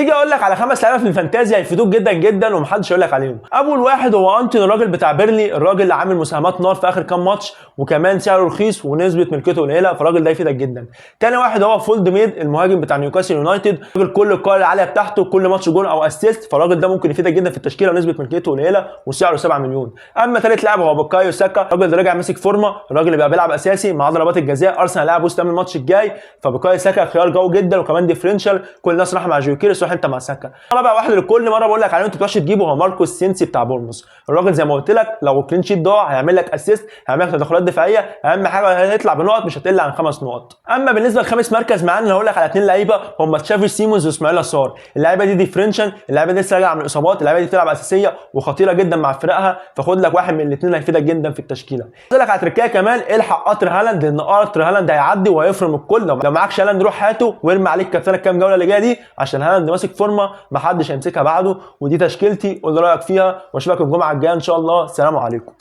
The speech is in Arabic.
تيجي اقول لك على 5 لعيبه في الفانتازي هيفيدوك جدا جدا ومحدش هيقول لك عليهم. اول واحد هو انتوني، الراجل بتاع بيرلي، الراجل اللي عامل مساهمات نار في اخر كام ماتش، وكمان سعره رخيص ونسبه ملكيته قليله، فالراجل ده يفيدك جدا. تاني واحد هو فولد ميد، المهاجم بتاع نيوكاسل يونايتد، الراجل كل القوه العاليه بتاعته كل ماتش جون او اسيست، فالراجل ده ممكن يفيدك جدا في التشكيله ونسبه ملكيته قليله وسعره 7 مليون. اما ثالث لاعب هو بوكايو ساكا، الراجل ده راجع ماسك فورمه، الراجل اللي بقى بيلعب اساسي مع ضربات الجزاء، ارسنال لاعب وسط من الماتش الجاي، فبوكايو ساكا خيار قوي جدا وكمان ديفرنشال، كل الناس راح مع جوكيريس روح انت مع ساكا. رابع واحد اللي كل مره بقول لك عليه انت تبقاش تجيبه هو ماركوس سينسي بتاع بورموس، الراجل زي ما قلت لك لو كلين شيت ضاع هيعمل لك اسيست، هيعمل لك تدخلات دفاعيه، اهم حاجه هيطلع بنقط مش هتقل عن 5 نقط. اما بالنسبه لخامس مركز معانا انا هقول لك على 2 لعيبه هم تشافي سيمونز واسماعيل صار، اللعيبه دي ديفرنشال، اللعيبه دي لسه راجعه من الاصابات، اللعيبه دي بتلعب اساسيه وخطيره جدا مع فرقها، فخد لك واحد من الاثنين هيفيدك جدا في التشكيله. اقول لك على تركيه كمان، الحق قطر هالاند، لان قطر هالاند هيعدي وهيفرم الكل، لو معكش هالاند روح هاته وارمي عليك كابتنك كام جوله اللي جايه دي، عشان هالاند ماسك فورمه محدش هيمسكها بعده. ودي تشكيلتي، قول رايك فيها واشوفك الجمعه الجايه ان شاء الله. السلام عليكم.